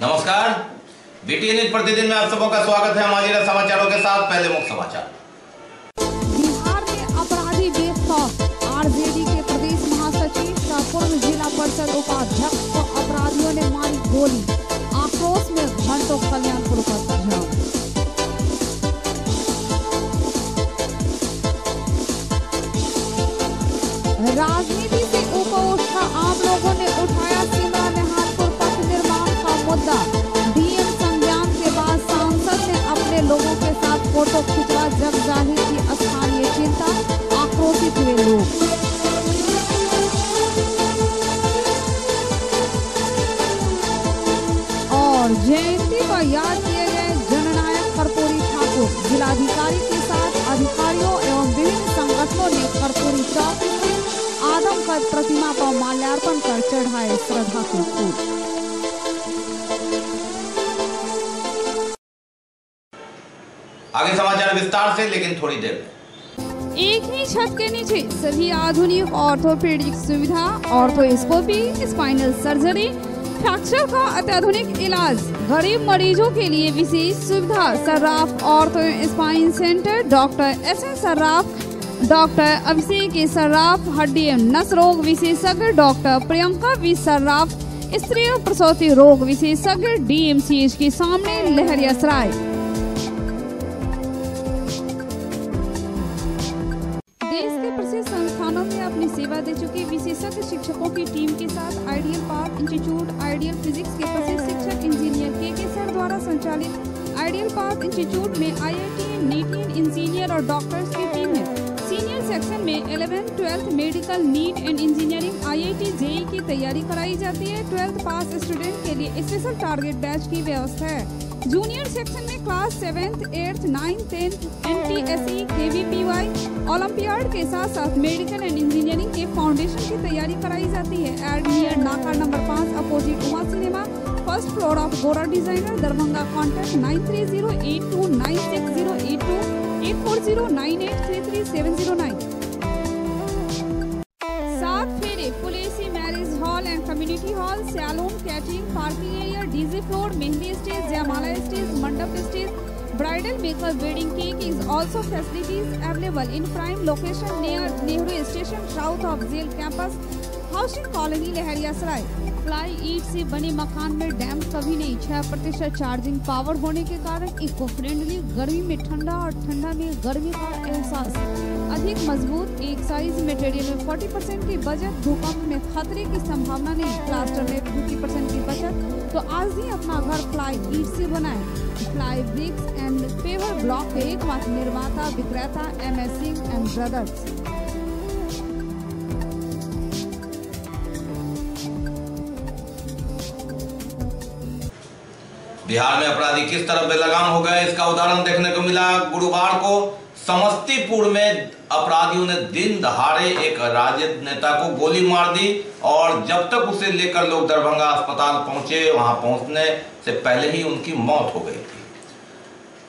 नमस्कार, BTN news प्रतिदिन में आप सबों का स्वागत है। हमारे समाचारों के साथ पहले मुख्य समाचार। बिहार में अपराधी बेखौफ, आरजेडी के प्रदेश महासचिव का पूर्व जिला परिषद उपाध्यक्ष को अपराधियों ने मारी गोली। आक्रोश में घंटों कल्याणपुर का जाम। राजनीति से ऊपर उठा आम लोगों ने उठाया सिमरा निहालपुर पथ निर्माण का मुद्दा। डीएम संज्ञान के बाद सांसद ने अपने लोगों के साथ फोटो खिंचवा जग जाहिर की स्थानीय चिंता। आक्रोशित हुए लोग। और जयंती पर याद किए गए जननायक कर्पूरी ठाकुर। जिलाधिकारी के साथ अधिकारियों एवं विभिन्न संगठनों ने कर्पूरी चौक स्थित आदमकद प्रतिमा पर माल्यार्पण कर चढ़ाए श्रद्धा के फूल। आगे समाचार विस्तार से, लेकिन थोड़ी देर में। एक ही छत के नीचे सभी आधुनिक ऑर्थोपेडिक सुविधा, ऑर्थोस्कोपी, स्पाइनल सर्जरी, फ्रैक्चर का अत्याधुनिक इलाज, गरीब मरीजों के लिए विशेष सुविधा। Sarraf ortho spine centre, doctor SN Sarraf, doctor Abhishek Sarraf, हड्डी एवं नस रोग विशेषज्ञ, डॉक्टर प्रियंका वी सर्राफ, स्त्री और प्रसूति रोग विशेषज्ञ, डीएमसीएच के सामने लहरियासराय। देश के प्रसिद्ध संस्थानों में अपनी सेवा दे चुके विशेषज्ञ शिक्षकों की टीम के साथ ideal path institute, ideal physics के प्रसिद्ध शिक्षक इंजीनियर के सर द्वारा संचालित आइडियल पाथ इंस्टीट्यूट में IIT, NEET इंजीनियर और डॉक्टर्स की टीम है। सीनियर सेक्शन में 11th, 12th medical, neat and engineering, IIT, JEE की तैयारी कराई जाती है। 12th पास स्टूडेंट के लिए स्पेशल टारगेट बैच की व्यवस्था है। जूनियर सेक्शन में class 7th, 8th, 9th, 10th NTSE, KVPY, olympiad के साथ साथ मेडिकल एंड इंजीनियरिंग के फाउंडेशन की तैयारी कराई जाती है। एड नियर नाका number 5 opposite Uma cinema, first floor of Gora designer, Darbhanga. Contact 9308296082 8409833709। 7 Phere, full AC marriage hall and community hall, salon, catering, parking area, DJ floor, mehndi stage, jaimala stage, mandap stage, bridal makeup, wedding cake is also facilities available in prime location near Nehru Station, south of Jail campus, housing colony Laheriasarai. Fly ईट से बने मकान में dam कभी नहीं। 6% charging power होने के कारण इको फ्रेंडली, गर्मी में ठंडा और ठंडा में गर्मी का एहसास। अधिक मजबूत, एक साइज मटेरियल में 40% की बचत, भूकंप में खतरे की संभावना नहीं, प्लास्टर में 50% की बचत। तो आज ही अपना घर फ्लाई ईट से बनाएं। Fly bricks and paver block के एकमात्र निर्माता विक्रेता MS Singh and brothers. Bihar में अपराधी किस तरह बेलगाम हो गए, इसका उदाहरण देखने को मिला। गुरुवार को समस्तीपुर में अपराधियों ने दिन दहाड़े एक राजद नेता को गोली मार दी और जब तक उसे लेकर लोग दरभंगा अस्पताल पहुंचे, वहां पहुंचने से पहले ही उनकी मौत हो गई थी।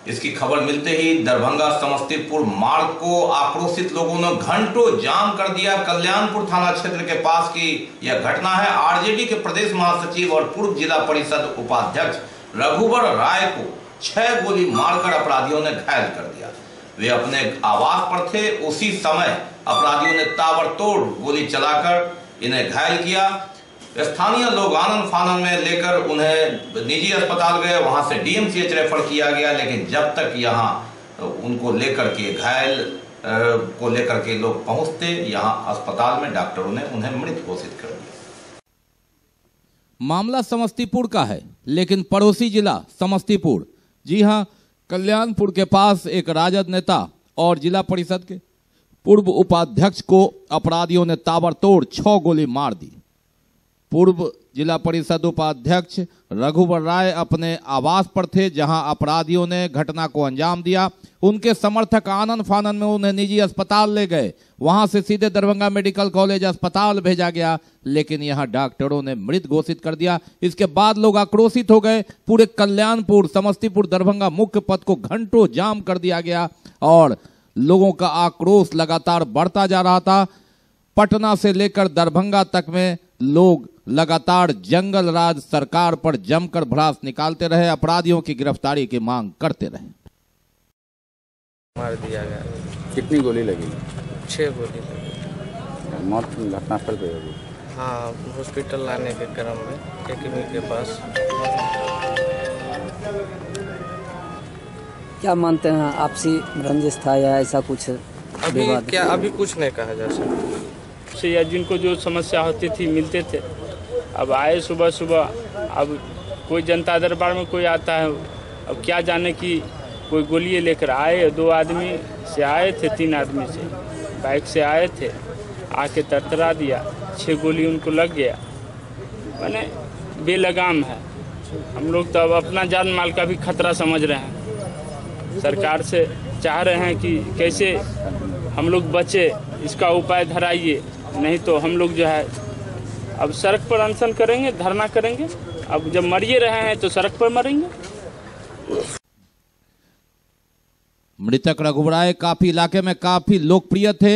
इसकी खबर मिलते ही दरभंगा समस्तीपुर मार्ग को आक्रोशित लोगों ने घंटों जाम कर दिया। कल्याणपुर थाना क्षेत्र के पास की यह घटना है। आरजेडी के प्रदेश महासचिव और पूर्व जिला परिषद उपाध्यक्ष रघुवर राय को 6 गोली मारकर अपराधियों ने घायल कर दिया। वे अपने आवास पर थे, उसी समय अपराधियों ने ताबड़तोड़ गोली चलाकर इन्हें घायल किया। स्थानीय लोग आनंद फानन में लेकर उन्हें निजी अस्पताल गए, वहां से DMCH रेफर किया गया, लेकिन जब तक यहाँ उनको लेकर के घायल को लेकर के लोग पहुंचते, यहाँ अस्पताल में डॉक्टरों ने उन्हें मृत घोषित कर दिया। मामला समस्तीपुर का है, लेकिन पड़ोसी जिला समस्तीपुर, जी हां, कल्याणपुर के पास एक राजद नेता और जिला परिषद के पूर्व उपाध्यक्ष को अपराधियों ने ताबड़तोड़ 6 गोली मार दी। पूर्व जिला परिषद उपाध्यक्ष रघुवर राय अपने आवास पर थे, जहां अपराधियों ने घटना को अंजाम दिया। उनके समर्थक आनंद फानन में उन्हें निजी अस्पताल ले गए, वहां से सीधे दरभंगा मेडिकल कॉलेज अस्पताल भेजा गया, लेकिन यहां डॉक्टरों ने मृत घोषित कर दिया। इसके बाद लोग आक्रोशित हो गए। पूरे कल्याणपुर, समस्तीपुर, दरभंगा मुख्य पथ को घंटों जाम कर दिया गया और लोगों का आक्रोश लगातार बढ़ता जा रहा था। पटना से लेकर दरभंगा तक में लोग लगातार जंगल राज सरकार पर जमकर भड़ास निकालते रहे, अपराधियों की गिरफ्तारी की मांग करते रहे। मार दिया गया। कितनी गोली लगी? 6 गोली लगी। मौत घटनास्थल पे होगी? हाँ, हॉस्पिटल लाने के क्रम में एकेडमी के पास। क्या मानते हैं, आपसी रंजिश था या ऐसा कुछ? अभी कुछ नहीं कहा जा सकता। से या जिनको जो समस्या होती थी मिलते थे, अब आए सुबह सुबह, अब कोई जनता दरबार में कोई आता है, अब क्या जाने कि कोई गोलियां लेकर आए। 2 आदमी से आए थे, 3 आदमी से बाइक से आए थे, आके तरतरा दिया, 6 गोली उनको लग गया। मैंने बेलगाम है। हम लोग तो अब अपना जान माल का भी खतरा समझ रहे हैं। सरकार से चाह रहे हैं कि कैसे हम लोग बचे, इसका उपाय धराइए, नहीं तो हम लोग जो है अब सड़क पर अनशन करेंगे, धरना करेंगे। अब जब मरिए रहे हैं तो सड़क पर मरेंगे। मृतक रघुराय काफी इलाके में काफी लोकप्रिय थे।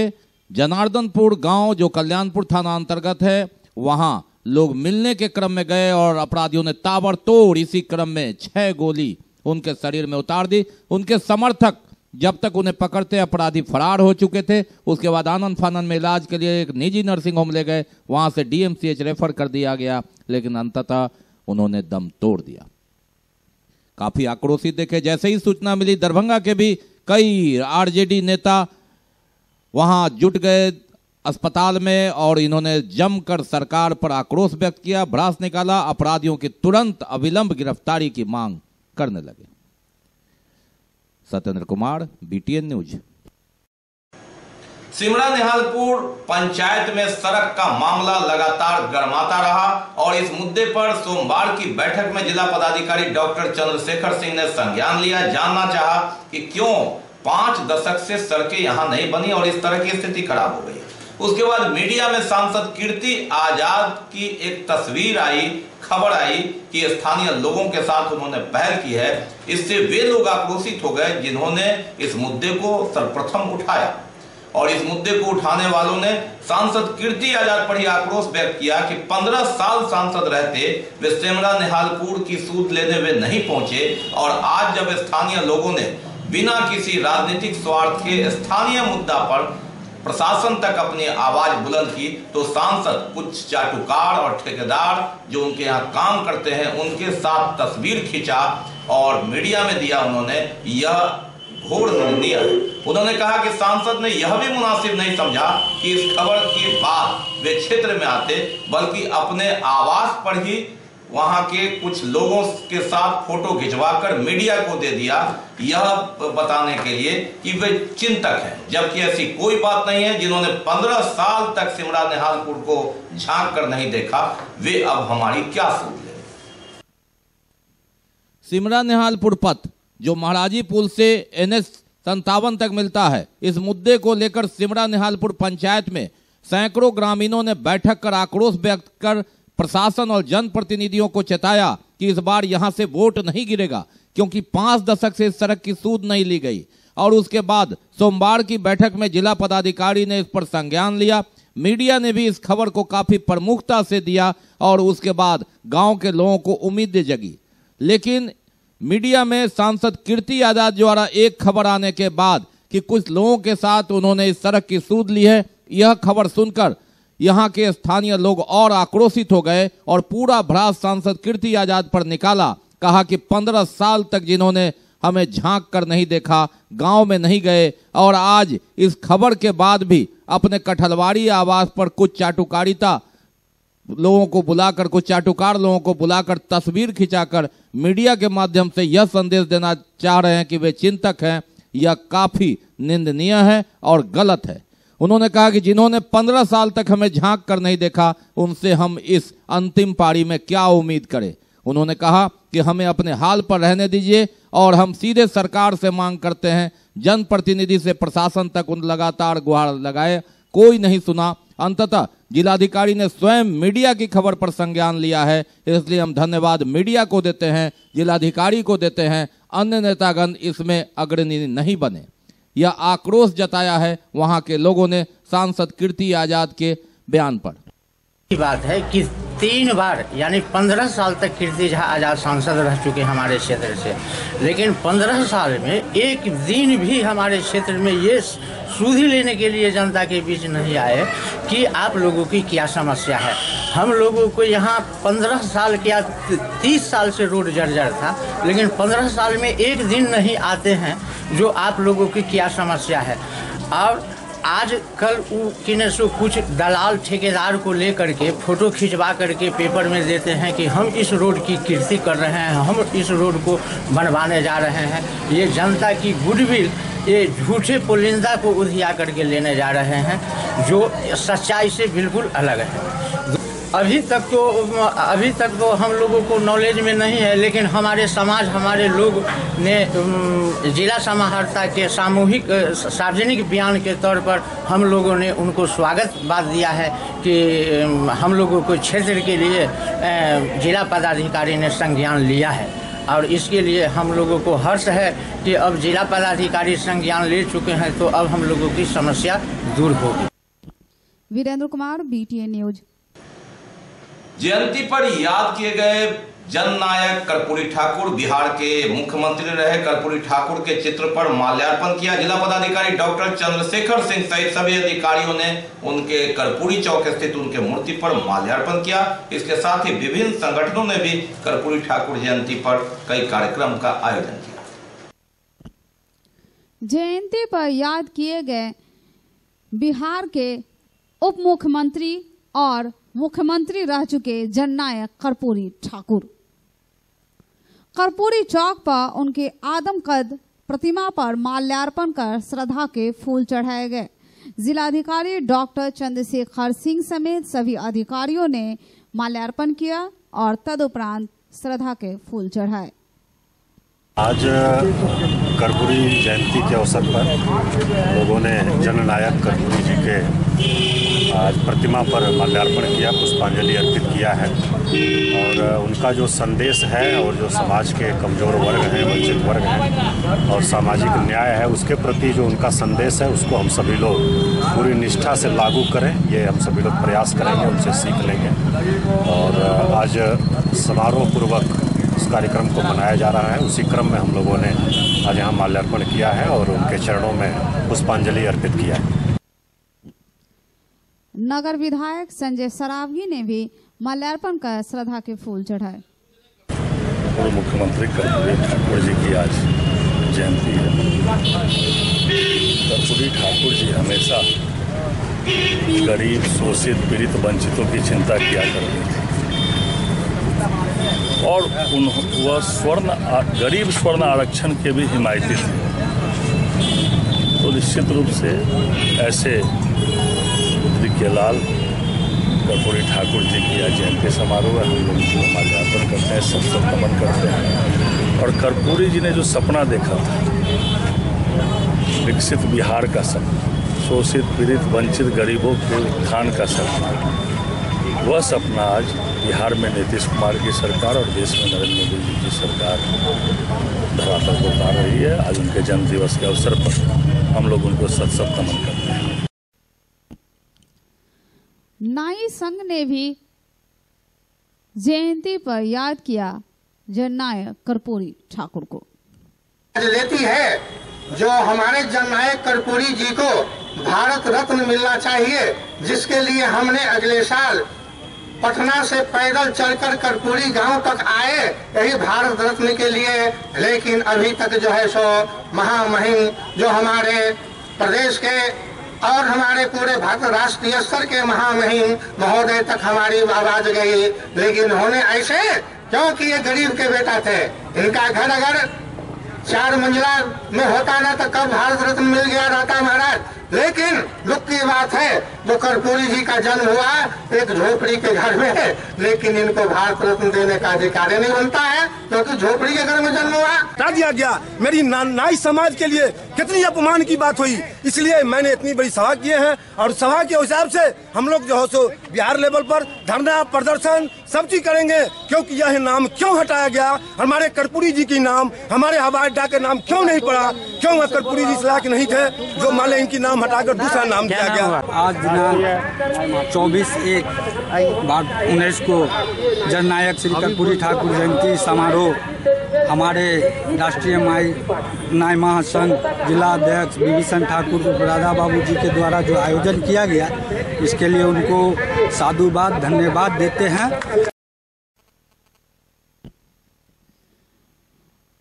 जनार्दनपुर गांव जो कल्याणपुर थाना अंतर्गत है, वहां लोग मिलने के क्रम में गए और अपराधियों ने ताबड़तोड़ इसी क्रम में 6 गोली उनके शरीर में उतार दी। उनके समर्थक जब तक उन्हें पकड़ते अपराधी फरार हो चुके थे। उसके बाद आनंद फानंद में इलाज के लिए एक निजी नर्सिंग होम ले गए, वहां से डीएमसीएच रेफर कर दिया गया, लेकिन अंततः उन्होंने दम तोड़ दिया। काफी आक्रोशित देखे। जैसे ही सूचना मिली, दरभंगा के भी कई आरजेडी नेता वहां जुट गए अस्पताल में और इन्होंने जमकर सरकार पर आक्रोश व्यक्त किया, भड़ास निकाला, अपराधियों की तुरंत अविलंब गिरफ्तारी की मांग करने लगे। Satyendra Kumar, BTN news. सिमरा निहालपुर पंचायत में सड़क का मामला लगातार गरमाता रहा और इस मुद्दे पर सोमवार की बैठक में जिला पदाधिकारी डॉक्टर चंद्रशेखर सिंह ने संज्ञान लिया। जानना चाहा कि क्यों 5 दशक से सड़कें यहां नहीं बनी और इस तरह की स्थिति खराब हो गई। उसके बाद मीडिया में सांसद कीर्ति आजाद की एक तस्वीर आई, खबर आई कि स्थानीय लोगों के साथ उन्होंने पहल की है। इससे वे लोग आक्रोशित हो गए जिन्होंने इस मुद्दे को सर्वप्रथम उठाया और इस मुद्दे को उठाने वालों ने सांसद कीर्ति आजाद पर ही आक्रोश व्यक्त किया कि 15 साल सांसद रहते वे सिमरा निहालपुर की सूद लेने वे नहीं पहुंचे और आज जब स्थानीय लोगों ने बिना किसी राजनीतिक स्वार्थ के स्थानीय मुद्दा पर प्रशासन तक अपनी आवाज बुलंद की तो सांसद कुछ चाटुकार और ठेकेदार जो उनके यहाँ काम करते हैं उनके साथ तस्वीर खींचा और मीडिया में दिया। उन्होंने यह घोर निंदनीय है। उन्होंने कहा कि सांसद ने यह भी मुनासिब नहीं समझा कि इस खबर के बाद वे क्षेत्र में आते, बल्कि अपने आवास पर ही वहां के कुछ लोगों के साथ फोटो खिंचवाकर मीडिया को दे दिया, यह बताने के लिए कि वे चिंतक हैं, जबकि ऐसी कोई बात नहीं है। जिन्होंने 15 साल तक सिमरा निहालपुर को झांक कर नहीं देखा, वे अब हमारी क्या सूद ले। सिमरा निहालपुर पथ जो महाराजी पुल से NH 57 तक मिलता है, इस मुद्दे को लेकर सिमरा निहालपुर पंचायत में सैकड़ों ग्रामीणों ने बैठक कर आक्रोश व्यक्त कर प्रशासन और जनप्रतिनिधियों को चेताया कि इस बार यहां से वोट नहीं गिरेगा, क्योंकि 5 दशक से इस सड़क की सूद नहीं ली गई। और उसके बाद सोमवार की बैठक में जिला पदाधिकारी ने इस पर संज्ञान लिया। मीडिया ने भी इस खबर को काफी प्रमुखता से दिया और उसके बाद गांव के लोगों को उम्मीदें जगी। लेकिन मीडिया में सांसद कीर्ति आजाद द्वारा एक खबर आने के बाद कि कुछ लोगों के साथ उन्होंने इस सड़क की सूद ली है, यह खबर सुनकर यहां के स्थानीय लोग और आक्रोशित हो गए और पूरा भड़ास सांसद कीर्ति आजाद पर निकाला। कहा कि 15 साल तक जिन्होंने हमें झांक कर नहीं देखा, गांव में नहीं गए और आज इस खबर के बाद भी अपने कठलवाड़ी आवास पर कुछ चाटुकारिता लोगों को बुलाकर, कुछ चाटुकार लोगों को बुलाकर तस्वीर खिंचाकर मीडिया के माध्यम से यह संदेश देना चाह रहे हैं कि वे चिंतक हैं, यह काफी निंदनीय है और गलत है। उन्होंने कहा कि जिन्होंने 15 साल तक हमें झांक कर नहीं देखा, उनसे हम इस अंतिम पारी में क्या उम्मीद करें। उन्होंने कहा कि हमें अपने हाल पर रहने दीजिए और हम सीधे सरकार से मांग करते हैं। जनप्रतिनिधि से प्रशासन तक उन लगातार गुहार लगाए, कोई नहीं सुना। अंततः जिलाधिकारी ने स्वयं मीडिया की खबर पर संज्ञान लिया है, इसलिए हम धन्यवाद मीडिया को देते हैं, जिलाधिकारी को देते हैं। अन्य नेतागण इसमें अग्रणी नहीं बने। यह आक्रोश जताया है वहां के लोगों ने सांसद कीर्ति आजाद के बयान पर। बात है कि 3 बार यानी 15 साल तक कीर्ति झा आजाद सांसद रह चुके हमारे क्षेत्र से, लेकिन 15 साल में एक दिन भी हमारे क्षेत्र में ये सुधि लेने के लिए जनता के बीच नहीं आए कि आप लोगों की क्या समस्या है। हम लोगों को यहाँ 15 साल क्या 30 साल से रोड जर्जर था, लेकिन 15 साल में एक दिन नहीं आते हैं जो आप लोगों की क्या समस्या है। और आज कल कुछ दलाल ठेकेदार को लेकर के फोटो खिंचवा करके पेपर में देते हैं कि हम इस रोड की कीर्ति कर रहे हैं, हम इस रोड को बनवाने जा रहे हैं। ये जनता की गुडविल ये झूठे पुलिंदा को उधिया करके लेने जा रहे हैं, जो सच्चाई से बिल्कुल अलग है। अभी तक तो हम लोगों को नॉलेज में नहीं है, लेकिन हमारे समाज हमारे लोग ने जिला समाहर्ता के सामूहिक सार्वजनिक बयान के तौर पर हम लोगों ने उनको स्वागत बात दिया है कि हम लोगों को क्षेत्र के लिए जिला पदाधिकारी ने संज्ञान लिया है, और इसके लिए हम लोगों को हर्ष है कि अब जिला पदाधिकारी संज्ञान ले चुके हैं, तो अब हम लोगों की समस्या दूर होगी। Virendra Kumar, BTN news. जयंती पर याद किए गए जननायक कर्पूरी ठाकुर। बिहार के मुख्यमंत्री रहे कर्पूरी ठाकुर के चित्र पर माल्यार्पण किया। जिला पदाधिकारी डॉक्टर चंद्रशेखर सिंह सहित सभी अधिकारियों ने उनके कर्पूरी चौक स्थित उनके मूर्ति पर माल्यार्पण किया। इसके साथ ही विभिन्न संगठनों ने भी कर्पूरी ठाकुर जयंती पर कई कार्यक्रम का आयोजन किया। जयंती पर याद किए गए बिहार के उप मुख्यमंत्री और मुख्यमंत्री रह चुके जननायक कर्पूरी ठाकुर। कर्पूरी चौक पर उनके आदमकद प्रतिमा पर माल्यार्पण कर श्रद्धा के फूल चढ़ाए गए। जिलाधिकारी डॉक्टर चंद्रशेखर सिंह समेत सभी अधिकारियों ने माल्यार्पण किया और तदुपरांत श्रद्धा के फूल चढ़ाए। आज कर्पूरी जयंती के अवसर पर लोगों ने जननायक कर्पूरी जी के आज प्रतिमा पर माल्यार्पण किया, पुष्पांजलि अर्पित किया है। और उनका जो संदेश है और जो समाज के कमज़ोर वर्ग हैं, वंचित वर्ग हैं और सामाजिक न्याय है, उसके प्रति जो उनका संदेश है उसको हम सभी लोग पूरी निष्ठा से लागू करें, ये हम सभी लोग प्रयास करेंगे, उनसे सीख लेंगे। और आज समारोह पूर्वक इस कार्यक्रम को मनाया जा रहा है। उसी क्रम में हम लोगों ने आज यहाँ माल्यार्पण किया है और उनके चरणों में पुष्पांजलि अर्पित किया है। नगर विधायक संजय सरावगी ने भी माल्यार्पण कर श्रद्धा के फूल चढ़ाए। पूर्व मुख्यमंत्री कर्पूरी ठाकुर जी की आज जयंती है। कर्पूरी ठाकुर जी हमेशा गरीब, शोषित, पीड़ित, वंचितों की चिंता किया करते थे और वह गरीब स्वर्ण आरक्षण के भी हिमायती थे। तो निश्चित रूप से ऐसे केलाल कर्पूरी ठाकुर जी की आज जयंती समारोह है। हम लोग उनको माल्यार्पण करते हैं, सब नमन करते हैं। और कर्पूरी जी ने जो सपना देखा था, विकसित बिहार का सपना, शोषित, पीड़ित, वंचित गरीबों के उत्थान का सपना, वह सपना आज बिहार में नीतीश कुमार की सरकार और देश में नरेंद्र मोदी जी की सरकार धरातल को उतार रही है। आज उनके जन्म दिवस के अवसर पर हम लोग उनको सत नमन करते हैं। नाई संघ ने भी जयंती पर याद किया जननायक कर्पूरी ठाकुर को। लेती है जो हमारे जननायक कर्पूरी जी को भारत रत्न मिलना चाहिए, जिसके लिए हमने अगले साल पटना से पैदल चलकर कर्पूरी गांव तक आए, यही भारत रत्न के लिए। लेकिन अभी तक जो है सो महामहिम जो हमारे प्रदेश के और हमारे पूरे भारत राष्ट्रीय स्तर के महामहिम महोदय तक हमारी आवाज गई, लेकिन होने ऐसे क्योंकि ये गरीब के बेटा थे। इनका घर अगर 4 मंजिला में होता ना तो कब भारत रत्न मिल गया रहता महाराज। लेकिन दुख की बात है जो कर्पूरी जी का जन्म हुआ एक झोपड़ी के घर में है, लेकिन इनको भारत रत्न देने का अधिकार नहीं बनता है क्योंकि झोपड़ी के घर में जन्म हुआ। हटा दिया गया। मेरी नाई समाज के लिए कितनी अपमान की बात हुई, इसलिए मैंने इतनी बड़ी सभा किए हैं। और सभा के हिसाब से हम लोग जो है सो बिहार लेवल पर धरना प्रदर्शन सब चीज करेंगे, क्योंकि यह नाम क्यों हटाया गया, हमारे कर्पूरी जी की नाम, हमारे हवाई अड्डा के नाम क्यों नहीं पड़ा, क्यों वह कर्पूरी जी इस लायक नहीं थे जो मान इनकी नाम हटाकर दूसरा नाम दिया गया। आज दिनांक 24/1/19 को जननायक श्री कर्पूरी ठाकुर जयंती समारोह हमारे राष्ट्रीय न्याय महासंघ जिला अध्यक्ष विभीषण ठाकुर राधा बाबू जी के द्वारा जो आयोजन किया गया, इसके लिए उनको साधुवाद धन्यवाद देते हैं।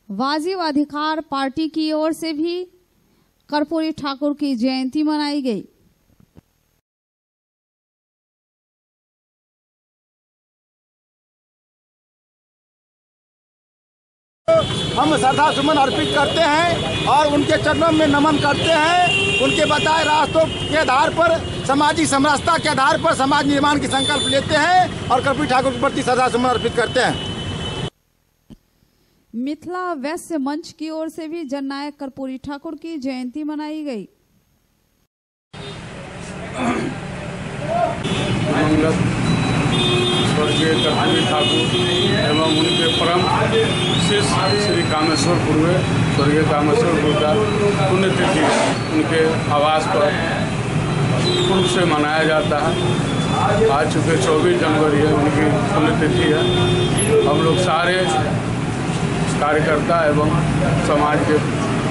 वाजिब अधिकार पार्टी की ओर से भी कर्पूरी ठाकुर की जयंती मनाई गई। हम श्रद्धा सुमन अर्पित करते हैं और उनके चरणों में नमन करते हैं। उनके बताए रास्तों के आधार पर सामाजिक समरसता के आधार पर समाज निर्माण की संकल्प लेते हैं और कर्पूरी ठाकुर के प्रति श्रद्धा सुमन अर्पित करते हैं। मिथिला वैश्य मंच की ओर से भी जननायक कर्पूरी ठाकुर की जयंती मनाई गई। स्वर्गीय कर्पूरी ठाकुर एवं उनके परम शिष्य श्री कामेश्वर पूर्वे स्वर्गीय कामेश्वर पूर्व का पुण्यतिथि उनके आवास पर पूर्व से मनाया जाता है। आज चूँकि 24 जनवरी है, उनकी पुण्यतिथि है। हम लोग सारे कार्यकर्ता एवं समाज के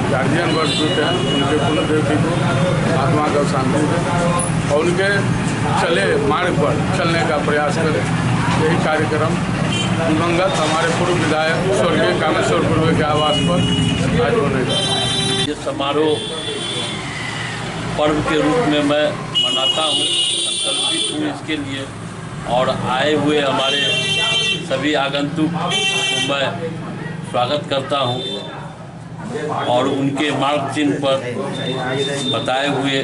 गार्जियन वर्ग जुटे हैं उनके पुण्यतिथि को आत्मा का शांति दें और उनके चले मार्ग पर चलने का प्रयास करें। यही कार्यक्रम दिवंगत हमारे पूर्व विधायक स्वर्गीय कामेश्वर पूर्वे के आवास पर आज होने जा रहा है। ये समारोह पर्व के रूप में मैं मनाता हूँ, संकल्पित हूँ इसके लिए और आए हुए हमारे सभी आगंतुक को मैं स्वागत करता हूँ और उनके मार्ग चिन्ह पर बताए हुए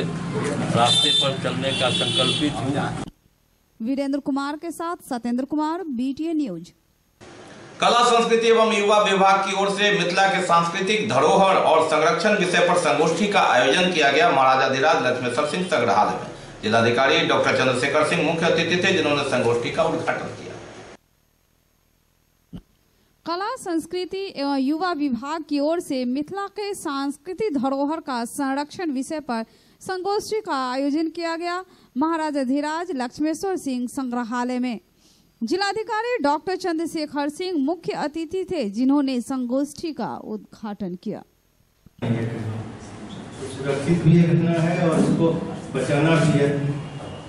रास्ते पर चलने का संकल्पित हूँ। वीरेंद्र कुमार के साथ सत्येंद्र कुमार, BTN न्यूज। कला संस्कृति एवं युवा विभाग की ओर से मिथिला के सांस्कृतिक धरोहर और संरक्षण विषय पर संगोष्ठी का आयोजन किया गया। महाराजाधिराज लक्ष्मेश्वर सिंह संग्रहालय में जिलाधिकारी डॉक्टर चंद्रशेखर सिंह मुख्य अतिथि थे, जिन्होंने संगोष्ठी का उद्घाटन किया। कला संस्कृति एवं युवा विभाग की ओर से मिथिला के सांस्कृतिक धरोहर का संरक्षण विषय पर संगोष्ठी का आयोजन किया गया। महाराजाधिराज लक्ष्मेश्वर सिंह संग्रहालय में जिलाधिकारी डॉक्टर चंद्रशेखर सिंह मुख्य अतिथि थे, जिन्होंने संगोष्ठी का उद्घाटन किया। सुरक्षित भी रखना है और उसको बचाना भी है,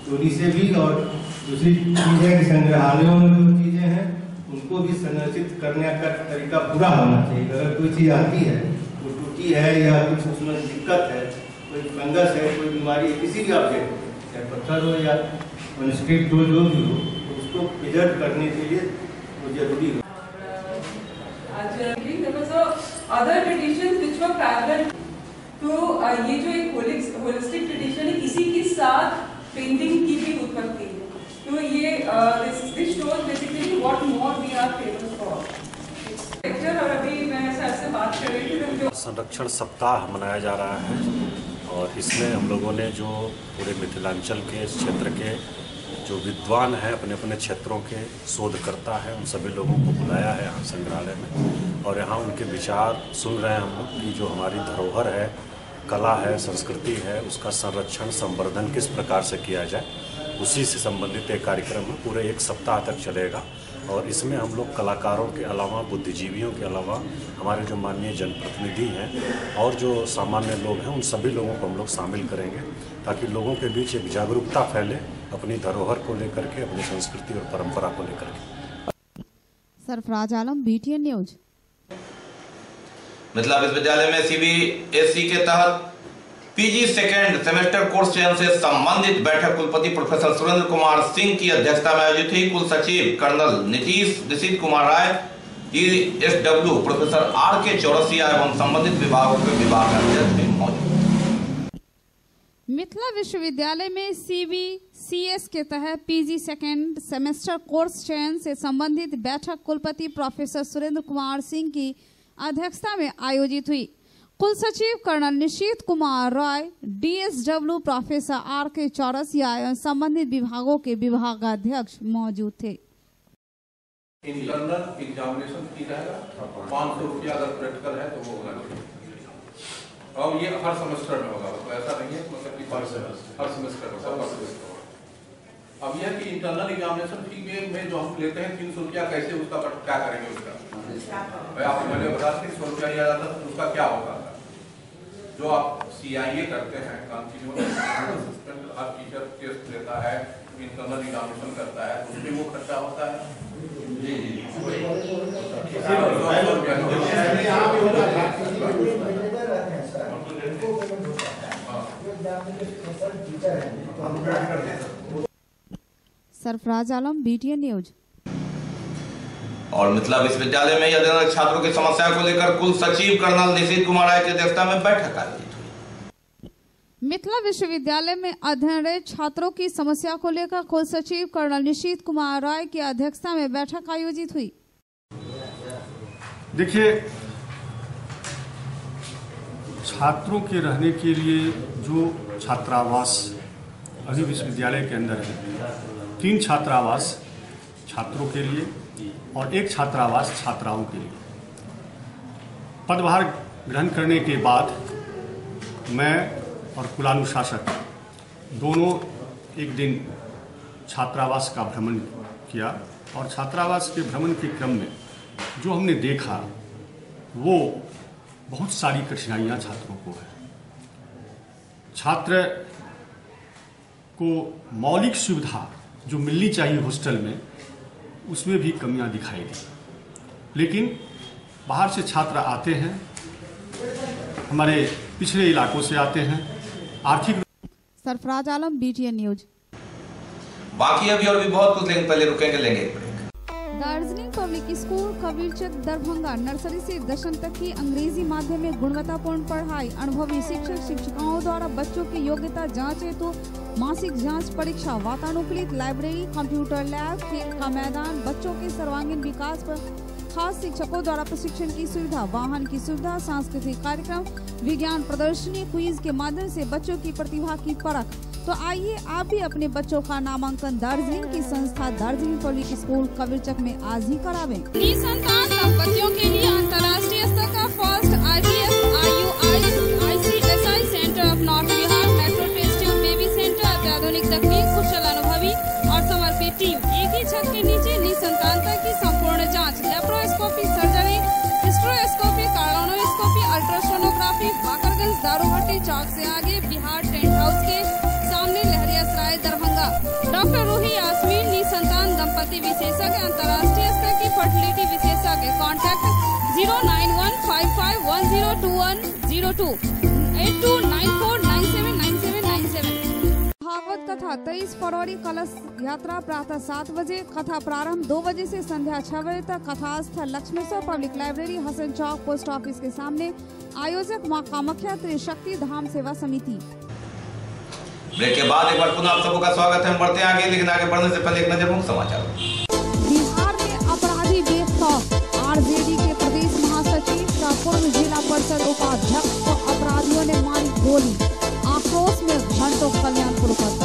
चोरी से भी। और दूसरी चीज है कि संग्रहालयों में जो चीजें हैं उनको भी संरक्षित करने का तरीका पूरा होना चाहिए। अगर कोई चीज आती है, वो टूटी है या कुछ उसमें दिक्कत है, कोई फंगस है, कोई बीमारी है, किसी भी ऑब्जेक्ट हो, चाहे पत्थर हो या मैन्युस्क्रिप्ट हो, जो भी हो, तो उसको प्रिजर्व करने के लिए वो जरूरी है। तो ये जो एक होलिस्टिक ट्रेडिशन है, इसी के साथ पेंटिंग की भी उत्पत्ति है। तो ये this shows basically what more we are famous for. और अभी मैं सर से बात कर रही थी जो संरक्षण सप्ताह मनाया जा रहा है और इसमें हम लोगों ने जो पूरे मिथिलांचल के इस क्षेत्र के जो विद्वान हैं, अपने अपने क्षेत्रों के शोधकर्ता हैं, उन सभी लोगों को बुलाया है यहाँ संग्रहालय में और यहाँ उनके विचार सुन रहे हैं हम लोग कि जो हमारी धरोहर है, कला है, संस्कृति है, उसका संरक्षण संवर्धन किस प्रकार से किया जाए, उसी से संबंधित एक कार्यक्रम है। पूरे 1 सप्ताह तक चलेगा और इसमें हम लोग कलाकारों के अलावा, बुद्धिजीवियों के अलावा, हमारे जो माननीय जनप्रतिनिधि हैं और जो सामान्य लोग हैं, उन सभी लोगों को हम लोग शामिल करेंगे ताकि लोगों के बीच एक जागरूकता फैले अपनी धरोहर को लेकर के, अपनी संस्कृति और परंपरा को लेकर के। Sarfaraz Alam, BTN news. मिथिला विश्वविद्यालय में CBSE के तहत PG सेकेंड सेमेस्टर कोर्स चयन से संबंधित बैठक कुलपति प्रोफेसर सुरेंद्र कुमार सिंह की अध्यक्षता में आयोजित हुई। कुल सचिव colonel Nishit Kumar Rai, ESW professor RK Chaurasia एवं संबंधित विभागों के विभागाध्यक्ष भी मौजूद। मिथिला विश्वविद्यालय में CBCS के तहत PG सेकेंड सेमेस्टर कोर्स चयन से संबंधित बैठक कुलपति प्रोफेसर सुरेंद्र कुमार सिंह की अध्यक्षता में आयोजित हुई। कुल सचिव colonel Nishit Kumar Rai, DSW professor RK Chaurasia एवं संबंधित विभागों के विभागाध्यक्ष मौजूद थे। इंटरनल एग्जामिनेशन की जाएगा, 500 रुपया अगर प्रैक्टिकल है तो वो होगा। और ये हर सेमेस्टर में होगा, तो ऐसा नहीं है मतलब कि हर सेमेस्टर होगा। अब यह कि इंटरनल एग्जामिनेशन फी में जो हम लेते हैं 300 रुपया, कैसे उसका क्या करेंगे उसका? आपको मैंने बता 300 रुपया लिया जाता है, तो उसका क्या होगा? जो आप CIA करते हैं, कंटिन्यूअस असिस्टेंट हर टीचर टेस्ट लेता है, इंटरनल एग्जामिनेशन करता है, उसमें वो खर्चा होता है। Sarfaraz Alam, BTN news. और मिथिला विश्वविद्यालय में अध्ययनरत छात्रों की समस्या को लेकर कुल सचिव कर्नल निशीत कुमार राय की अध्यक्षता में बैठक आयोजित हुई। मिथिला विश्वविद्यालय में अध्ययनरत छात्रों की समस्या को लेकर कुल सचिव कर्नल निशीत कुमार राय की अध्यक्षता में बैठक आयोजित हुई। देखिए, छात्रों के रहने के लिए जो छात्रावास अभी विश्वविद्यालय के अंदर है, 3 छात्रावास छात्रों के लिए और 1 छात्रावास छात्राओं के लिए। पदभार ग्रहण करने के बाद मैं और कुलानुशासक दोनों एक दिन छात्रावास का भ्रमण किया और छात्रावास के भ्रमण के क्रम में जो हमने देखा वो बहुत सारी कठिनाइयाँ छात्रों को है। छात्र को मौलिक सुविधा जो मिलनी चाहिए हॉस्टल में, उसमें भी कमियां दिखाई दी। लेकिन बाहर से छात्र आते हैं, हमारे पिछड़े इलाकों से आते हैं, आर्थिक। Sarfaraz Alam, BTN news. बाकी अभी और भी बहुत कुछ, लेकिन पहले रुकेंगे, लेंगे एक break. Darjeeling public school Kabirchak Darbhanga nursery से 10वीं तक की अंग्रेजी माध्यम में गुणवत्तापूर्ण पढ़ाई। अनुभवी शिक्षक शिक्षिकाओं द्वारा बच्चों की योग्यता जांच हेतु मासिक जांच परीक्षा, वातानुकूलित लाइब्रेरी, कंप्यूटर लैब, खेल का मैदान, बच्चों के सर्वांगीण विकास पर खास शिक्षकों द्वारा प्रशिक्षण की सुविधा, वाहन की सुविधा, सांस्कृतिक कार्यक्रम, विज्ञान प्रदर्शनी, क्विज के माध्यम से बच्चों की प्रतिभा की परख। तो आइए आप भी अपने बच्चों का नामांकन दार्जिलिंग की संस्था दार्जिलिंग पब्लिक स्कूल कबीरचक में आज ही करावें। निसंतान दंपतियों के लिए अंतर्राष्ट्रीय स्तर का first IVF, IUI, ICSI centre of north Bihar, metro test tube baby centre, अत्याधुनिक तकनीक, कुशल अनुभवी और समर्पित टीम। एक ही छत के नीचे निसंतानता की संपूर्ण जाँच, laparoscopy, surgery, hysteroscopy, cardioscopy, ultrasonography, Bakarganj Daruhatti चौक से आगे, बिहार टेंट हाउस के सामने, लहरियासराय दरभंगा। डॉक्टर रूही यास्मीन, निसंतान दंपति विशेषज्ञ, अंतर्राष्ट्रीय स्तर की फर्टिलिटी विशेषज्ञ। कॉन्टैक्ट 09155102102 8294979797। भागवत कथा 23 फरवरी कलश यात्रा प्रातः 7 बजे, कथा प्रारंभ 2 बजे से संध्या 6 बजे तक। कथा स्थल लक्ष्मेश्वर पब्लिक लाइब्रेरी, हसन चौक, पोस्ट ऑफिस के सामने। आयोजक मां कामाख्या त्रिशक्ति धाम सेवा समिति। ब्रेक के बाद एक बार पुनः आप सबका स्वागत है। हम बढ़ते हैं आगे, लेकिन आगे बढ़ने से पहले एक नजर मुख्य समाचार। बिहार में अपराधी बेखौफ, RJD के प्रदेश महासचिव का पूर्व जिला परिषद उपाध्यक्ष को अपराधियों ने मारी गोली। आक्रोश में घंटों कल्याणपुर का जाम।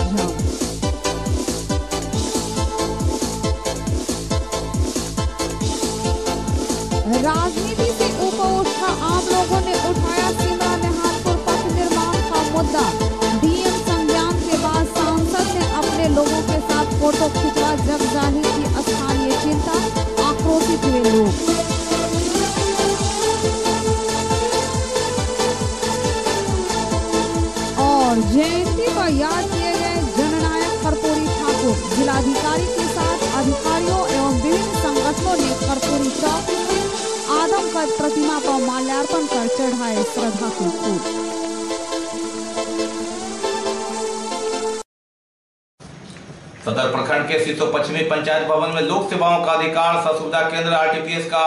राजनीति से ऊपर उठा आम लोगों ने उठाया सिमरा निहालपुर पथ निर्माण का मुद्दा। DM संज्ञान के बाद सांसद ने अपने लोगों के साथ फोटो खिंचवा, जग जाहिर की स्थानीय चिंता, आक्रोशित हुए लोग। और जयंती पर याद किए गए जननायक कर्पूरी ठाकुर। जिलाधिकारी के साथ अधिकारियों एवं विभिन्न संगठनों ने कर्पूरी चौक आदमकद प्रतिमा पर माल्यार्पण कर चढ़ाए श्रद्धा के फूल। सदर प्रखंड के सीसो पश्चिमी पंचायत भवन में लोक सेवाओं का अधिकार सुविधा केंद्र RTPS का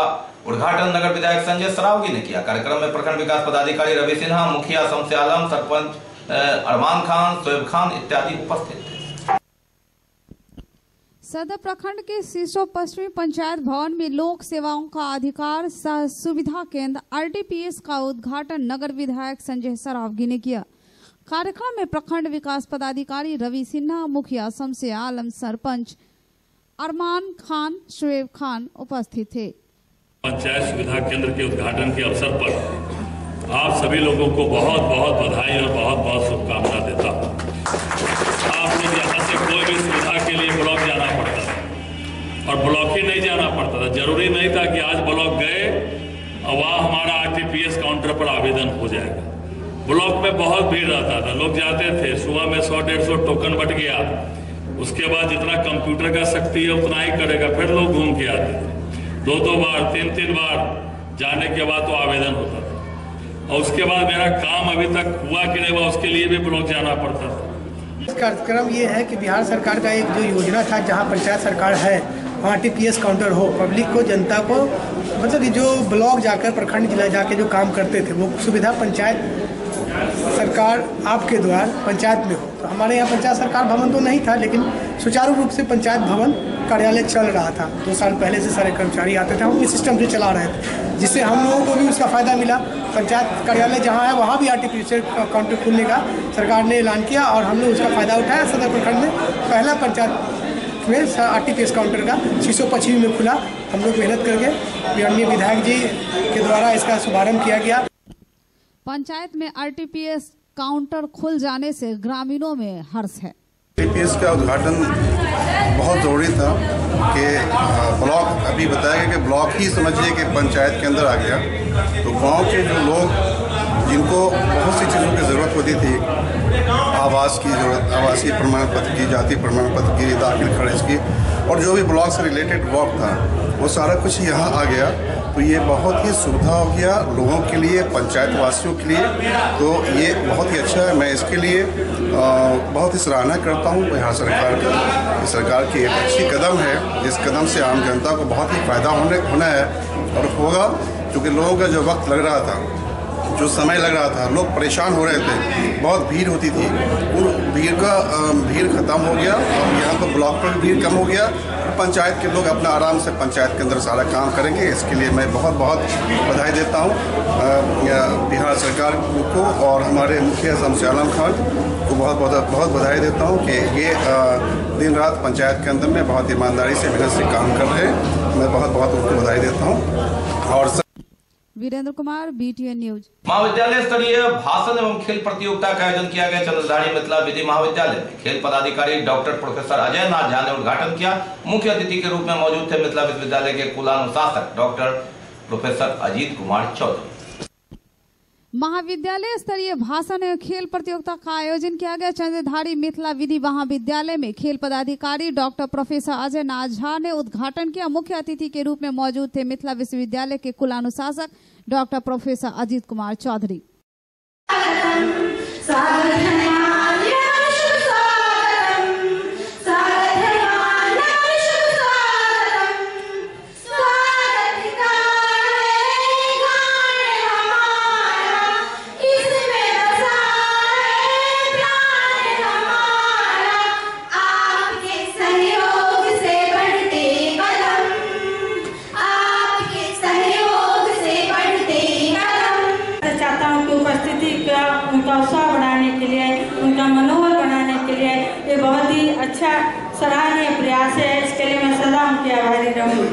उद्घाटन नगर विधायक संजय सरावगी ने किया। कार्यक्रम में प्रखंड विकास पदाधिकारी रवि सिन्हा, मुखिया शमसे आलम, सरपंच अरमान खान, शोएब खान इत्यादि उपस्थित थे। सदर प्रखंड के सीसो पश्चिमी पंचायत भवन में लोक सेवाओं का अधिकार सह सुविधा केंद्र RTPS का उद्घाटन नगर विधायक संजय सरावगी ने किया। कार्यक्रम में प्रखंड विकास पदाधिकारी रवि सिन्हा, मुखिया शमसे आलम, सरपंच अरमान खान, शोएब खान उपस्थित थे। पंचायत सुविधा केंद्र के उद्घाटन के अवसर पर आप सभी लोगों को बहुत बहुत बधाई और बहुत बहुत शुभकामना देता हूँ। आप लोग यहाँ से कोई भी सुविधा के लिए ब्लॉक जाना पड़ता था और ब्लॉक ही नहीं जाना पड़ता था। जरूरी नहीं था कि आज ब्लॉक गए और वहाँ हमारा RTPS काउंटर पर आवेदन हो जाएगा। ब्लॉक में बहुत भीड़ रहता था, लोग जाते थे, सुबह में 100-150 टोकन बट गया, उसके बाद जितना कंप्यूटर का शक्ति है उतना ही करेगा, फिर लोग घूम के आते थे। 2-2 बार 3-3 बार जाने के बाद तो आवेदन होता था और उसके बाद मेरा काम अभी तक हुआ कि नहीं हुआ उसके लिए भी ब्लॉक जाना पड़ता था। कार्यक्रम ये है कि बिहार सरकार का एक जो योजना था, जहाँ पंचायत सरकार है वहाँ RTPS काउंटर हो, पब्लिक को, जनता को, मतलब कि जो ब्लॉक जाकर, प्रखंड जिला जाके जो काम करते थे वो सुविधा पंचायत सरकार आपके द्वार पंचायत में हो। तो हमारे यहाँ पंचायत सरकार भवन तो नहीं था, लेकिन सुचारू रूप से पंचायत भवन कार्यालय चल रहा था। 2 साल पहले से सारे कर्मचारी आते थे, हम इस सिस्टम से चला रहे थे, जिससे हम लोगों को भी उसका फ़ायदा मिला। पंचायत कार्यालय जहाँ है वहाँ भी RTPS काउंटर खुलने का सरकार ने ऐलान किया और हम लोग उसका फ़ायदा उठाया। सदर प्रखंड में पहला पंचायत में RTPS काउंटर का 625 में खुला। हम लोग मेहनत करके माननीय विधायक जी के द्वारा इसका शुभारम्भ किया गया। पंचायत में RTPS काउंटर खुल जाने से ग्रामीणों में हर्ष है। RTPS का उद्घाटन बहुत ज़रूरी था कि ब्लॉक, अभी बताया गया कि ब्लॉक ही समझिए कि पंचायत के अंदर आ गया, तो गांव के जो लोग जिनको बहुत सी चीज़ों की ज़रूरत होती थी, आवास की ज़रूरत, आवासीय प्रमाण पत्र की, जाति प्रमाण पत्र की, दाखिल खारिज की, और जो भी ब्लॉक से रिलेटेड वर्क था वो सारा कुछ यहाँ आ गया। तो ये बहुत ही सुविधा हो गया लोगों के लिए, पंचायत वासियों के लिए, तो ये बहुत ही अच्छा है। मैं इसके लिए बहुत ही सराहना करता हूँ बिहार सरकार का। सरकार की एक अच्छी कदम है, जिस कदम से आम जनता को बहुत ही फ़ायदा होना है और होगा, क्योंकि लोगों का जो वक्त लग रहा था, जो समय लग रहा था, लोग परेशान हो रहे थे, बहुत भीड़ होती थी, उन भीड़ ख़त्म हो गया। और यहाँ पर ब्लॉक पर भी भीड़ कम हो गया। पंचायत के लोग अपना आराम से पंचायत के अंदर सारा काम करेंगे। इसके लिए मैं बहुत बहुत बधाई देता हूँ बिहार सरकार को और हमारे मुखिया शमशेर आलम खान को बहुत बधाई देता हूँ कि ये दिन रात पंचायत के अंदर में बहुत ईमानदारी से मेहनत से काम कर रहे हैं। मैं बहुत उनको बधाई देता हूँ। और वीरेंद्र कुमार, BTN न्यूज। महाविद्यालय स्तरीय भाषण एवं खेल प्रतियोगिता का आयोजन किया गया। चंद्रधारी मिथिला विधि महाविद्यालय में खेल पदाधिकारी डॉक्टर प्रोफेसर अजय नाथ झा ने उद्घाटन किया। मुख्य अतिथि के रूप में मौजूद थे मिथिला विश्वविद्यालय के कुलानुशासक डॉक्टर प्रोफेसर अजीत कुमार चौधरी। महाविद्यालय स्तरीय भाषण एवं खेल प्रतियोगिता का आयोजन किया गया। चंद्रधारी मिथिला विधि महाविद्यालय में खेल पदाधिकारी डॉक्टर प्रोफेसर अजय नाथ झा ने उद्घाटन किया। मुख्य अतिथि के रूप में मौजूद थे मिथिला विश्वविद्यालय के कुलानुशासक डॉक्टर प्रोफेसर अजीत कुमार चौधरी। उनका उत्साह बढ़ाने के लिए, उनका मनोबल बढ़ाने के लिए ये बहुत ही अच्छा सराहनीय प्रयास है। इसके लिए मैं सदा उनकी आभारी रहूँगी।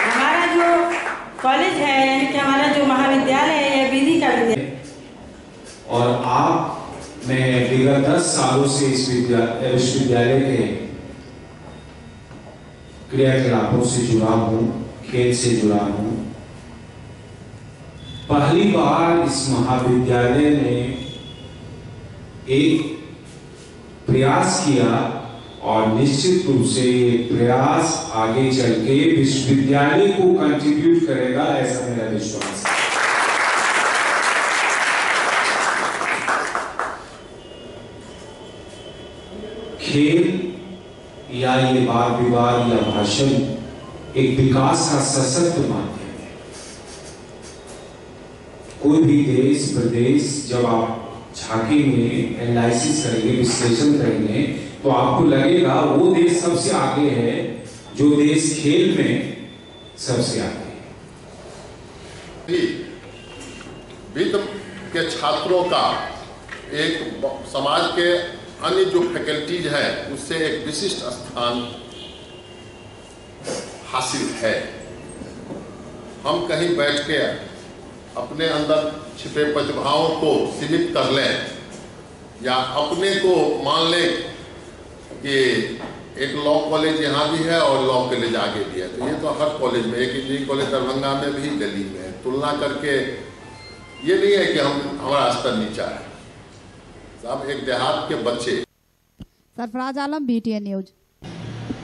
हमारा जो कॉलेज है, यानी कि हमारा जो महाविद्यालय है, ये विधि का विद्यालय, और आप मैं विगत 10 सालों से इस विश्वविद्यालय के क्रियाकलापों से जुड़ा हूँ, खेल से जुड़ा हूँ। पहली बार इस महाविद्यालय ने एक प्रयास किया और निश्चित रूप से ये प्रयास आगे चल के विश्वविद्यालय को कंट्रीब्यूट करेगा, ऐसा मेरा विश्वास है। खेल या ये वाद विवाद या भाषण एक विकास का सशक्त माध्यम है। कोई भी देश प्रदेश जब आप झांकेंगे, एनालिसिस करेंगे, विश्लेषण करेंगे, तो आपको लगेगा वो देश सबसे आगे है जो देश खेल में सबसे आगे है। वित्त के छात्रों का एक समाज के अन्य जो फैकल्टीज हैं उससे एक विशिष्ट स्थान हासिल है। हम कहीं बैठ के अपने अंदर छिपे प्रतिभाओं को सीमित कर लें या अपने को मान लें कि एक लॉ कॉलेज यहाँ भी है और लॉ कॉलेज आगे भी है, तो ये तो हर कॉलेज में, एक इंजीनियरिंग कॉलेज दरभंगा में भी, दिल्ली में है। तुलना करके ये नहीं है कि हमारा स्तर नीचा है साहब। एक देहात के बच्चे। Sarfaraz Alam, BTN news.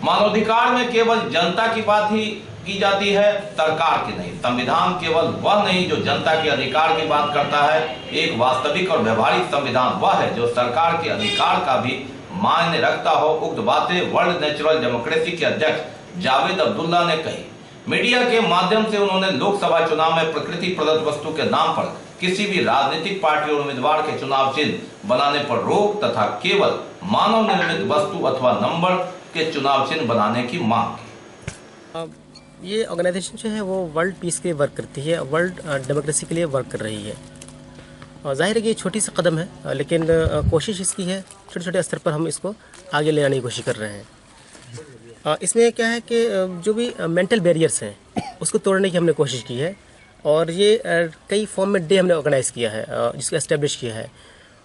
मानवाधिकार में केवल जनता की बात ही की जाती है, सरकार की नहीं। संविधान केवल वह नहीं जो जनता के अधिकार की बात करता है, एक वास्तविक और व्यवहारिक संविधान वह है जो सरकार के अधिकार का भी मायने रखता हो। उक्त बातें वर्ल्ड नेचुरल डेमोक्रेसी के अध्यक्ष जावेद अब्दुल्ला ने कही। मीडिया के माध्यम से उन्होंने लोकसभा चुनाव में प्रकृति प्रदत्त वस्तु के नाम पर किसी भी राजनीतिक पार्टी और उम्मीदवार के चुनाव चिन्ह बनाने पर रोक तथा केवल मानव निर्मित वस्तु अथवा नंबर के चुनाव चिन्ह बनाने की मांग की। ये ऑर्गेनाइजेशन जो है वो वर्ल्ड पीस के लिए वर्क करती है, वर्ल्ड डेमोक्रेसी के लिए वर्क कर रही है। और जाहिर है कि ये छोटी सी कदम है, लेकिन कोशिश इसकी है छोटे छोटे स्तर पर हम इसको आगे ले आने की कोशिश कर रहे हैं। इसमें क्या है कि जो भी मेंटल बैरियर्स हैं उसको तोड़ने की हमने कोशिश की है और ये कई फॉर्म में डे हमने ऑर्गेनाइज किया है, जिसको एस्टेब्लिश किया है,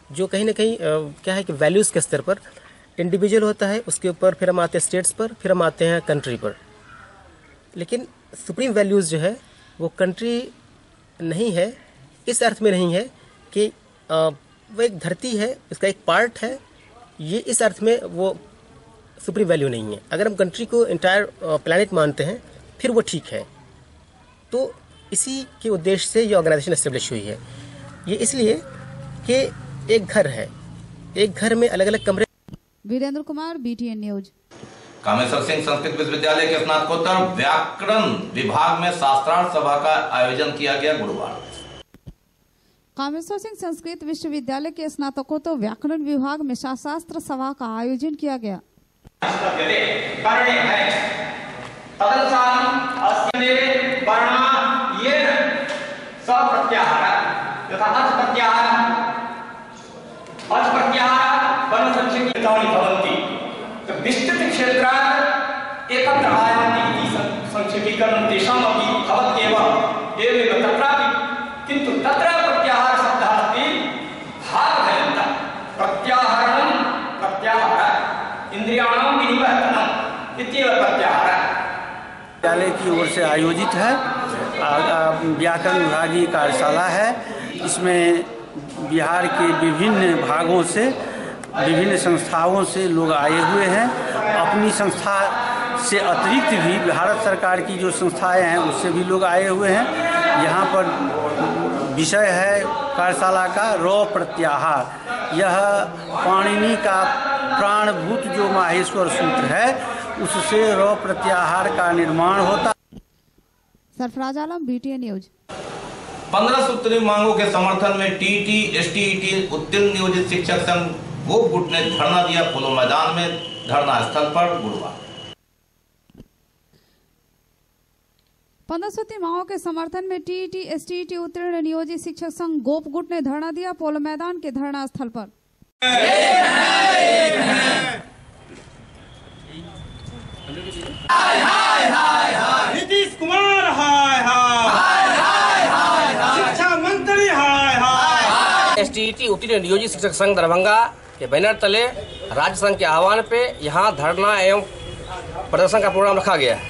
जो कहीं ना कहीं क्या है कि वैल्यूज़ के स्तर पर इंडिविजुअल होता है, उसके ऊपर फिर हम आते हैं स्टेट्स पर, फिर हम आते हैं कंट्री पर। लेकिन सुप्रीम वैल्यूज़ जो है वो कंट्री नहीं है, इस अर्थ में नहीं है कि वो एक धरती है, इसका एक पार्ट है, ये इस अर्थ में वो सुप्रीम वैल्यू नहीं है। अगर हम कंट्री को इंटायर प्लैनेट मानते हैं फिर वो ठीक है। तो इसी के उद्देश्य से ये ऑर्गेनाइजेशन एस्टेब्लिश हुई है। ये इसलिए कि एक घर है, एक घर में अलग अलग कमरे। Virendra Kumar, BTN news. कामेश्वर सिंह संस्कृत विश्वविद्यालय के स्नातकोत्तर व्याकरण विभाग में शास्त्रार्थ सभा का आयोजन किया गया गुरुवार। कामेश्वर सिंह संस्कृत विश्वविद्यालय के स्नातकोत्तर व्याकरण विभाग में शास्त्रार्थ सभा का आयोजन किया गया। विस्तृत क्षेत्रात् एकत्र आयान्ति इति संक्षेपीकरणं तेषामपि भवत्येव एवमेव तत्रापि किन्तु तत्र प्रत्याहार शब्दः अस्ति भागभयन्तः प्रत्याहरणं प्रत्याहार इंद्रियाणां विनिवर्तनम् इत्येव प्रत्याहार। विद्यालय की ओर से आयोजित है व्याकरण विभागीय कार्यशाला है। इसमें बिहार के विभिन्न भागों से, विभिन्न संस्थाओं से लोग आए हुए हैं। अपनी संस्था से अतिरिक्त भी भारत सरकार की जो संस्थाएं हैं उससे भी लोग आए हुए हैं। यहाँ पर विषय है कार्यशाला का रॉ प्रत्याहार। यह पाणिनि का प्राणभूत जो माहेश्वर सूत्र है उससे रॉ प्रत्याहार का निर्माण होता। Sarfaraz Alam, BTN news. 15 सूत्री मांगों के समर्थन में TET STET उत्तीर्ण नियोजित शिक्षक संघ गोप गुट ने धरना दिया। पोलो मैदान में धरना स्थल पर गुरुवार 15 सूत्री मांगों के समर्थन में TET STET उत्तीर्ण नियोजित शिक्षक संघ गोप गुट ने धरना दिया। पोलो मैदान के धरना स्थल पर नीतीश कुमार हाय हाय, शिक्षा मंत्री हाय हाय। STET उत्तीर्ण नियोजित शिक्षक संघ दरभंगा के बैनर तले राज्य संघ के आह्वान पे यहाँ धरना एवं प्रदर्शन का प्रोग्राम रखा गया है।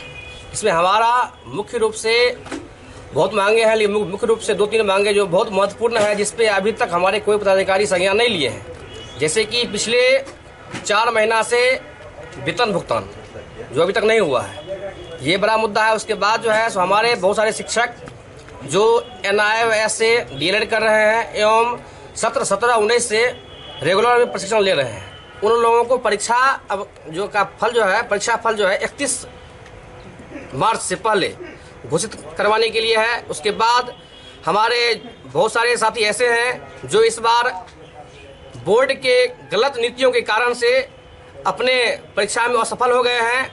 इसमें हमारा मुख्य रूप से बहुत मांगे हैं, लेकिन मुख्य रूप से 2-3 मांगे जो बहुत महत्वपूर्ण है, जिसपे अभी तक हमारे कोई पदाधिकारी संज्ञान नहीं लिए हैं। जैसे कि पिछले 4 महीना से वेतन भुगतान जो अभी तक नहीं हुआ है, ये बड़ा मुद्दा है। उसके बाद जो है सो हमारे बहुत सारे शिक्षक जो NIOS से DLED कर रहे हैं एवं 17-19 से रेगुलर में प्रशिक्षण ले रहे हैं, उन लोगों को परीक्षा अब जो का फल जो है, परीक्षा फल जो है 31 मार्च से पहले घोषित करवाने के लिए है। उसके बाद हमारे बहुत सारे साथी ऐसे हैं जो इस बार बोर्ड के गलत नीतियों के कारण से अपने परीक्षा में असफल हो गए हैं।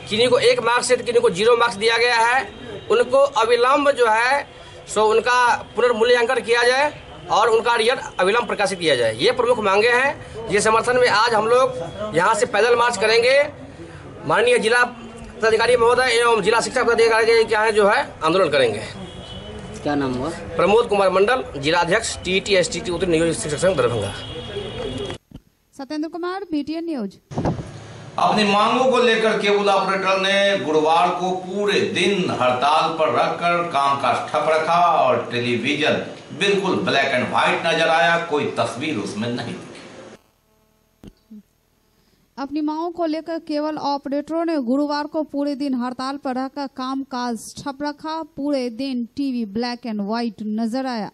किन्हीं को 1 मार्क्स से किन्हीं को 0 मार्क्स दिया गया है। उनको अविलंब जो है सो उनका पुनर्मूल्यांकन किया जाए और उनका रिजल्ट अविलंब प्रकाशित किया जाए। ये प्रमुख मांगे हैं। ये समर्थन में आज हम लोग यहाँ से पैदल मार्च करेंगे। माननीय जिला पदाधिकारी महोदय एवं जिला शिक्षा पदाधिकारी क्या है जो है आंदोलन करेंगे। क्या नाम हुआ? प्रमोद कुमार मंडल, जिलाध्यक्ष TTSTT उत्तरी नियोजित शिक्षक संघ दरभंगा। Satyendra Kumar, BTN news. अपनी मांगों को लेकर केबल ऑपरेटर ने गुरुवार को पूरे दिन हड़ताल पर रखकर कामकाज ठप रखा और टेलीविजन बिल्कुल ब्लैक एंड व्हाइट नजर आया, कोई तस्वीर उसमें नहीं। अपनी मांगों को लेकर केबल ऑपरेटरों ने गुरुवार को पूरे दिन हड़ताल पर रहकर कामकाज ठप रखा, पूरे दिन टीवी ब्लैक एंड व्हाइट नजर आया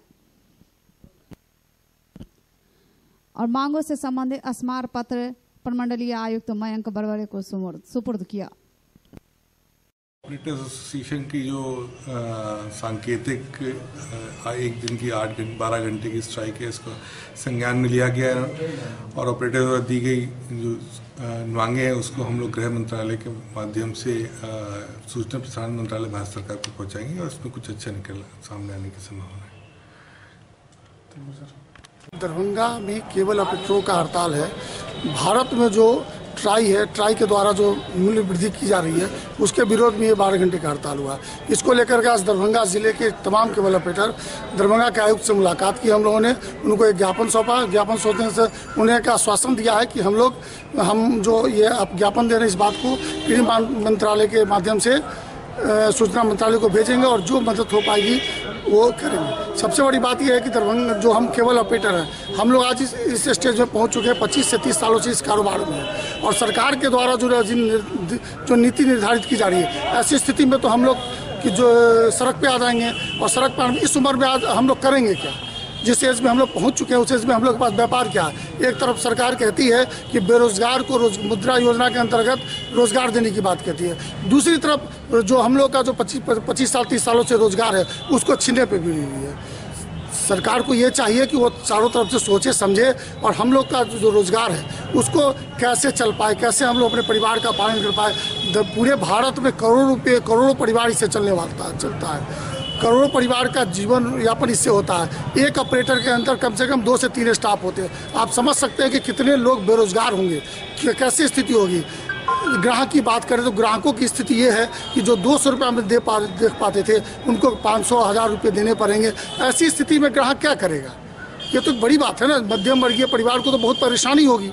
और मांगों से संबंधित स्मार पत्र प्रमंडलीय आयुक्त मयंक बरवरे को सुपुर्द किया। ऑपरेटर्स एसोसिएशन की जो सांकेतिक एक दिन की 12 घंटे की स्ट्राइक है, इसको संज्ञान में लिया गया है और ऑपरेटर्स द्वारा दी गई जो मांगे हैं उसको हम लोग गृह मंत्रालय के माध्यम से सूचना प्रसारण मंत्रालय भारत सरकार को पहुंचाएंगे और इसमें कुछ अच्छा निकल सामने आने की संभावना है। दरभंगा में केबल ऑपरेटरों का हड़ताल है। भारत में जो ट्राई है, ट्राई के द्वारा जो मूल्य वृद्धि की जा रही है उसके विरोध में ये 12 घंटे का हड़ताल हुआ। इसको लेकर के आज दरभंगा जिले के तमाम केबल ऑपरेटर दरभंगा के आयुक्त से मुलाकात की हम लोगों ने, उनको एक ज्ञापन सौंपा। ज्ञापन सौंपने से उन्हें एक आश्वासन दिया है कि हम जो ये ज्ञापन दे रहे हैं इस बात को गृह मंत्रालय के माध्यम से सूचना मंत्रालय को भेजेंगे और जो मदद हो पाएगी वो करेंगे। सबसे बड़ी बात यह है कि दरभंगा जो हम केबल ऑपरेटर हैं, हम लोग आज इस स्टेज में पहुंच चुके हैं। 25 से 30 सालों से इस कारोबार में और सरकार के द्वारा जो नीति निर्धारित की जा रही है, ऐसी स्थिति में तो हम लोग की जो सड़क पे आ जाएंगे और सड़क पर इस उम्र में आज हम लोग करेंगे क्या? जिस एज में हम लोग पहुंच चुके हैं उस एज में हम लोग के पास व्यापार क्या है? एक तरफ सरकार कहती है कि बेरोजगार को मुद्रा योजना के अंतर्गत रोजगार देने की बात कहती है, दूसरी तरफ जो हम लोग का जो 25 साल 30 सालों से रोजगार है उसको छीनने पे भी हुई है। सरकार को ये चाहिए कि वो चारों तरफ से सोचे समझे और हम लोग का जो रोजगार है उसको कैसे चल पाए, कैसे हम लोग अपने परिवार का पालन कर पाए। पूरे भारत में करोड़ों परिवार इससे चलता है। करोड़ों परिवार का जीवन यापन इससे होता है। एक ऑपरेटर के अंदर कम से कम 2 से 3 स्टाफ होते हैं। आप समझ सकते हैं कि कितने लोग बेरोजगार होंगे, कैसी स्थिति होगी। ग्राहक की बात करें तो ग्राहकों की स्थिति ये है कि जो 200 रुपये में देख पाते थे उनको 500-1000 रुपये देने पड़ेंगे। ऐसी स्थिति में ग्राहक क्या करेगा? ये तो बड़ी बात है ना। मध्यम वर्गीय परिवार को तो बहुत परेशानी होगी।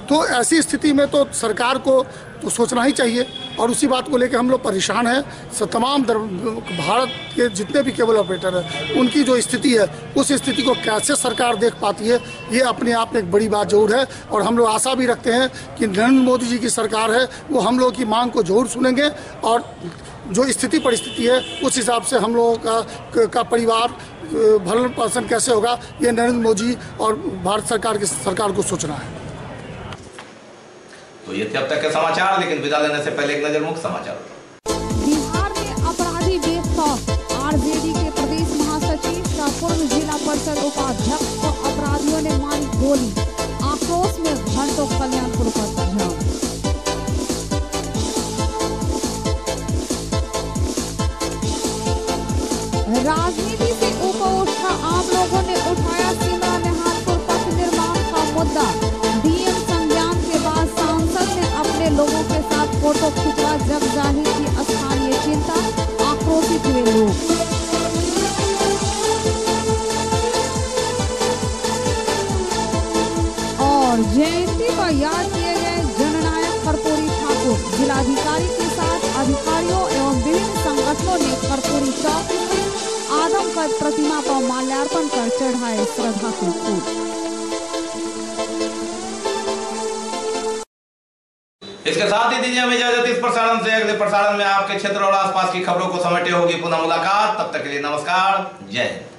तो ऐसी स्थिति में तो सरकार को तो सोचना ही चाहिए और उसी बात को लेकर हम लोग परेशान हैं। तमाम भारत के जितने भी केबल ऑपरेटर हैं उनकी जो स्थिति है उस स्थिति को कैसे सरकार देख पाती है, ये अपने आप में एक बड़ी बात जरूर है। और हम लोग आशा भी रखते हैं कि नरेंद्र मोदी जी की सरकार है वो हम लोग की मांग को जरूर सुनेंगे और जो स्थिति परिस्थिति है उस हिसाब से हम लोगों का परिवार भरण पोषण कैसे होगा, ये नरेंद्र मोदी और भारत सरकार को सोचना है। तो ये थे अब तक के समाचार, लेकिन विदा लेने से पहले एक नजर मुख्य समाचार। बिहार में अपराधी बेखौफ, आरजेडी के प्रदेश महासचिव का पूर्व जिला परिषद उपाध्यक्ष को अपराधियों ने मारी गोली, आक्रोश में घंटों कल्याणपुर पर जाम। राजनीति से ऊपर उठा आम लोगों ने उठाया सिमरा निहालपुर पथ निर्माण का मुद्दा। डीएम संज्ञान के बाद सांसद ने अपने लोगों के साथ फोटो खिंचवा जग जाहिर की स्थानीय चिंता, आक्रोशित हुए लोग। और जयंती पर याद किए गए जननायक कर्पूरी ठाकुर, जिलाधिकारी के साथ अधिकारियों एवं विभिन्न संगठनों ने कर्पूरी चौक स्थित आदमकद प्रतिमा पर माल्यार्पण कर चढ़ाए श्रद्धा के फूल। इसके साथ ही दीजिए हमें इजाजत इस प्रसारण से। अगले प्रसारण में आपके क्षेत्र और आसपास की खबरों को समेटे होगी पुनः मुलाकात। तब तक के लिए नमस्कार, जय हिंद।